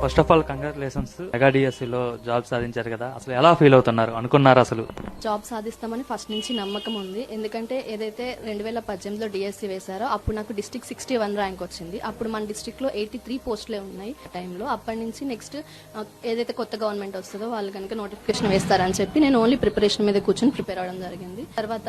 First of all congratulations. Mega డిఎస్సిలో job సాధించారు కదా, అసలు ఎలా ఫీల్ అవుతున్నారు? అనుకున్నారు అసలు జాబ్ సాధిస్తామని ఫస్ట్ నుంచి నమ్మకం ఉంది. ఎందుకంటే ఏదైతే 2018లో డిఎస్సి వేశారో అప్పుడు నాకు డిస్ట్రిక్ట్ 61 ర్యాంక్ వచ్చింది. అప్పుడు మన డిస్ట్రిక్ట్ లో 83 పోస్టులే ఉన్నాయి టైంలో. అప్పటి నుంచి నెక్స్ట్ ఏదైతే కొత్త గవర్నమెంట్ వస్తుందో వాళ్ళు కనుక నోటిఫికేషన్ వేస్తారని చెప్పి నేను ఓన్లీ ప్రిపరేషన్ మీద కూర్చొని ప్రిపేర్ అవడం జరిగింది. తర్వాత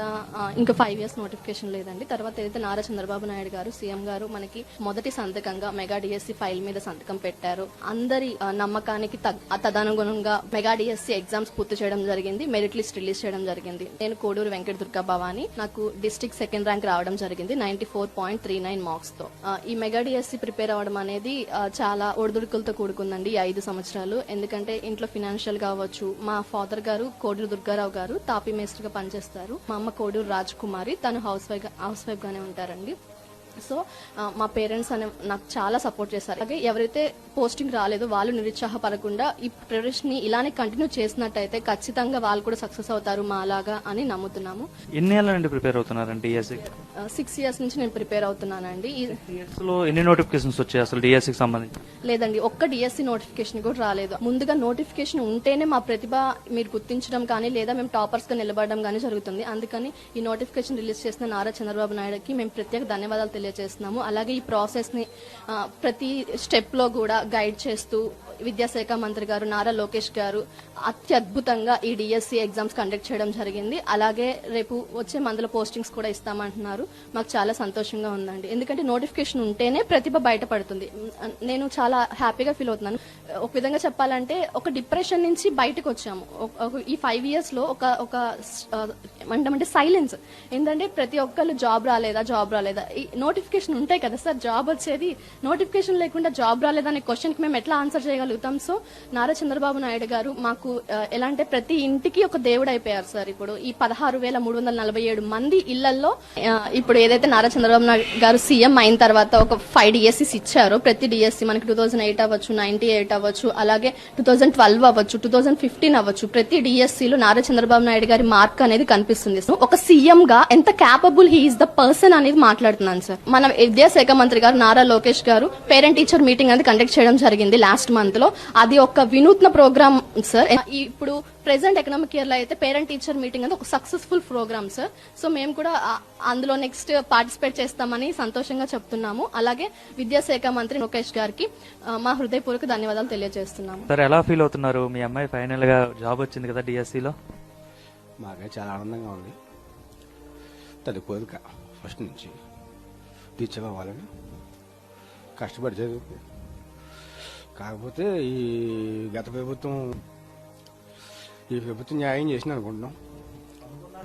ఇంకా 5 years నోటిఫికేషన్ లేదండి. తర్వాత ఏదైతే నారా చంద్రబాబు నాయుడు గారు సీఎం గారు మనకి మొదటి సంతకంగా మెగా డిఎస్సి ఫైల్ మీద సంతకం పెట్టారు. అందరి నమ్మకానికి తదనుగుణంగా మెగా డిఎస్సి ఎగ్జామ్స్ పూర్తి చేయడం జరిగింది. మెరిట్ లిస్ట్ రిలీజ్ చేయడం జరిగింది. నేను కోడూరు వెంకట దుర్గా భవాని, నాకు డిస్ట్రిక్ట్ 2nd ర్యాంక్ రావడం జరిగింది 94.39 మార్క్స్ తో. ఈ మెగా డిఎస్సి ప్రిపేర్ అవ్వడం అనేది చాలా ఒడిదుడుకులతో కూడుకుందండి ఈ 5 సంవత్సరాలు. ఎందుకంటే ఇంట్లో ఫినాన్షియల్ కావచ్చు, మా ఫాదర్ గారు కోడూరు దుర్గారావు గారు తాపీ మేస్త్రిగా పనిచేస్తారు. మా అమ్మ కోడూరు రాజ్ కుమారి, తను హౌస్ వైఫ్ గానే ఉంటారండి. సో మా పేరెంట్స్ నాకు చాలా సపోర్ట్ చేశారు. అలాగే ఎవరైతే పోస్టింగ్ రాలేదో వాళ్ళు నిరుత్సాహపడకుండా ఈ ప్రిపరేషన్ ని ఇలానే కంటిన్యూ చేసినట్టయితే ఖచ్చితంగా వాళ్ళు కూడా సక్సెస్ అవుతారు మా లాగా అని నమ్ముతున్నాము. ఎన్ని ఏళ్ళ నుండి ప్రిపేర్ అవుతున్నారండి డిఎస్సి? 6 years నుంచి నేను ప్రిపేర్ అవుతున్నానండి. లో ఎన్ని నోటిఫికేషన్స్ వచ్చాయి అసలు డిఎస్సికి సంబంధించి? లేదండి, ఒక్క డిఎస్సి నోటిఫికేషన్ కూడా రాలేదు. ముందుగా నోటిఫికేషన్ ఉంటేనే మా ప్రతిభ మీరు గుర్తించడం కానీ లేదా మేము టాపర్స్ గా నిలబడడం కానీ జరుగుతుంది. అందుకని ఈ నోటిఫికేషన్ రిలీజ్ చేసిన నారా చంద్రబాబు నాయుడుకి మేము ప్రత్యేక ధన్యవాదాలు తెలియజేస్తున్నాము. అలాగే ఈ ప్రాసెస్ ని ప్రతి స్టెప్ లో కూడా గైడ్ చేస్తూ విద్యాశాఖ మంత్రి గారు నారా లోకేష్ గారు అత్యద్భుతంగా ఈ డిఎస్సి ఎగ్జామ్స్ కండక్ట్ చేయడం జరిగింది. అలాగే రేపు వచ్చే మందుల పోస్టింగ్స్ కూడా ఇస్తామంటున్నారు. మాకు చాలా సంతోషంగా ఉందండి. ఎందుకంటే నోటిఫికేషన్ ఉంటేనే ప్రతిభ బయటపడుతుంది. నేను చాలా హ్యాపీగా ఫీల్ అవుతున్నాను. ఒక విధంగా చెప్పాలంటే ఒక డిప్రెషన్ నుంచి బయటకు వచ్చాము. ఈ 5 years లో ఒక అంటే సైలెన్స్. ఏంటంటే ప్రతి ఒక్కళ్ళు జాబ్ రాలేదా ఈ నోటిఫికేషన్ ఉంటాయి కదా సార్, జాబ్ వచ్చేది. నోటిఫికేషన్ లేకుండా జాబ్ రాలేదనే క్వశ్చన్ కి మేము ఎట్లా ఆన్సర్ చేయగలుగుతాం? సో నారా చంద్రబాబు నాయుడు గారు మాకు ఎలా అంటే ప్రతి ఇంటికి ఒక దేవుడు అయిపోయారు సార్. ఇప్పుడు ఈ 16,347 మంది ఇళ్లలో ఇప్పుడు ఏదైతే నారా చంద్రబాబు నాయుడు గారు సీఎం అయిన తర్వాత ఒక 5 DSCs ఇచ్చారో, ప్రతి డిఎస్సి మనకి 2008 అవ్వచ్చు, 98 అవ్వచ్చు, అలాగే 2012 అవ్వచ్చు, 2015 అవ్వచ్చు, ప్రతి డిఎస్సిలో నారా చంద్రబాబు నాయుడు గారి మార్క్ అనేది కనిపిస్తుంది. ఒక సీఎం గా ఎంత capable he is the person అనేది మాట్లాడుతున్నాను సార్. మన విద్యాశాఖ మంత్రి గారు నారా లోకేష్ గారు పేరెంట్ టీచర్ మీటింగ్ అనేది కండక్ట్ చేయడం జరిగింది లాస్ట్ మంత్ లో. అది ఒక వినూత్న ప్రోగ్రామ్ సార్. ఇప్పుడు ప్రెసెంట్ ఎకనామిక్ ఇయర్ లో అయితే పేరెంట్ టీచర్ మీటింగ్ అనేది ఒక సక్సెస్ఫుల్ ప్రోగ్రామ్ సార్. సో మేము కూడా అందులో నెక్స్ట్ పార్టిసిపేట్ చేస్తామని సంతోషంగా చెప్తున్నాము. అలాగే విద్యాశాఖ మంత్రి లోకేష్ గారికి మా హృదయపూర్వక ధన్యవాదాలు తెలియజేస్తున్నాము. సార్ ఎలా ఫీల్ అవుతున్నారు? మీ అమ్మాయి ఫైనల్ గా జాబ్ వచ్చింది కదా డిఎస్సిలో. మాకే చాలా ఆనందంగా ఉంది. తది కోరిక ఫస్ట్ నుంచి టీచర్ అవ్వాలని కష్టపడి చదువు. కాకపోతే ఈ ప్రభుత్వం న్యాయం చేసింది అనుకుంటున్నాం.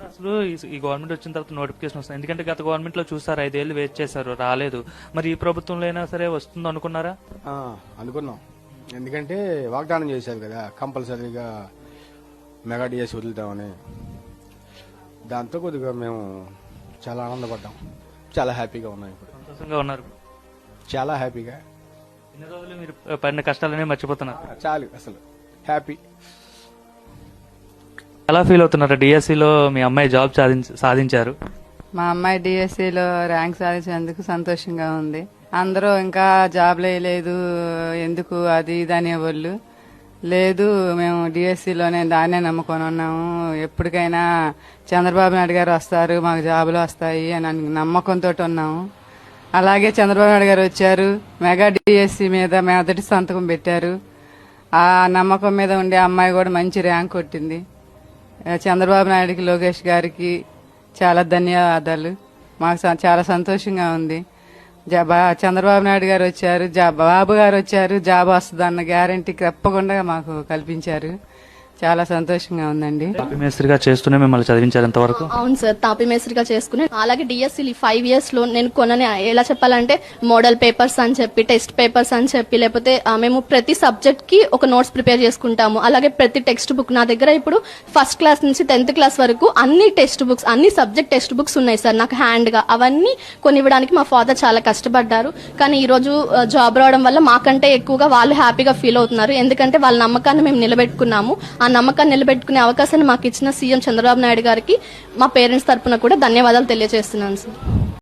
అసలు ఈ గవర్నమెంట్ వచ్చిన తర్వాత నోటిఫికేషన్ వస్తుంది. ఎందుకంటే గత గవర్నమెంట్ లో చూసారు 5 ఏళ్ళు వెయిట్ చేశారు, రాలేదు. మరి ఈ ప్రభుత్వంలో అయినా సరే వస్తుంది అనుకున్నారా? అనుకున్నాం. ఎందుకంటే వాగ్దానం చేశారు కదా కంపల్సరీగా మెగా డిఎస్సి వదులుతామని. దాంతో కొద్దిగా మేము చాలా ఆనందపడ్డాం, చాలా హ్యాపీగా ఉన్నాం. ఇప్పుడు సంతోషంగా ఉన్నారు, చాలా హ్యాపీగా. ఇన్ని రోజులు మీరు పడిన కష్టాలనే మర్చిపోతున్నారు. చాలు అసలు హ్యాపీ. ఎలా ఫీల్ అవుతున్నారు? డిఎస్సిలో మీ అమ్మాయి జాబ్ సాధించారు. మా అమ్మాయి డిఎస్సిలో ర్యాంక్ సాధించినందుకు సంతోషంగా ఉంది. అందరూ ఇంకా జాబ్ లేదు ఎందుకు అది ఇది అనేవాళ్ళు. లేదు, మేము డిఎస్సిలోనే దాన్నే నమ్ముకొని ఉన్నాము. ఎప్పటికైనా చంద్రబాబు నాయుడు గారు వస్తారు, మాకు జాబులు వస్తాయి అని నమ్మకంతో ఉన్నాము. అలాగే చంద్రబాబు నాయుడు గారు వచ్చారు, మెగా డిఎస్సి మీద మొదటి సంతకం పెట్టారు. ఆ నమ్మకం మీద ఉండే అమ్మాయి కూడా మంచి ర్యాంక్ కొట్టింది. చంద్రబాబు నాయుడుకి, లోకేష్ గారికి చాలా ధన్యవాదాలు. మాకు చాలా సంతోషంగా ఉంది. చంద్రబాబు నాయుడు గారు వచ్చారు, బాబు గారు వచ్చారు, జాబ్ వస్తుందన్న గ్యారంటీ తప్పకుండా మాకు కల్పించారు. చాలా సంతోషంగా ఉందండి. తాపీ మేస్త్రిగా చేస్తూనే మిమ్మల్ని చదివించారు ఎంతవరకు? అవును సార్, తాపీ మేస్త్రిగా చేసుకుని అలాగే డిఎస్సి 5 years లో నేను కొనని ఎలా చెప్పాలంటే మోడల్ పేపర్స్ అని చెప్పి, టెస్ట్ పేపర్స్ అని చెప్పి, లేకపోతే మేము ప్రతి సబ్జెక్ట్ కి ఒక నోట్స్ ప్రిపేర్ చేసుకుంటాము. అలాగే ప్రతి టెక్స్ట్ బుక్ నా దగ్గర ఇప్పుడు 1st క్లాస్ నుంచి 10th క్లాస్ వరకు అన్ని టెక్స్ట్ బుక్స్, అన్ని సబ్జెక్ట్ టెక్స్ట్ బుక్స్ ఉన్నాయి సార్ నాకు హ్యాండ్ గా. అవన్నీ కొనివ్వడానికి మా ఫాదర్ చాలా కష్టపడ్డారు. కానీ ఈ రోజు జాబ్ రావడం వల్ల మాకంటే ఎక్కువగా వాళ్ళు హ్యాపీగా ఫీల్ అవుతున్నారు. ఎందుకంటే వాళ్ళ నమ్మకాన్ని మేము నిలబెట్టుకున్నాము. ఆ నమ్మకాన్ని నిలబెట్టుకునే అవకాశాన్ని మాకు ఇచ్చిన సీఎం చంద్రబాబు నాయుడు గారికి మా పేరెంట్స్ తరపున కూడా ధన్యవాదాలు తెలియజేస్తున్నాను సార్.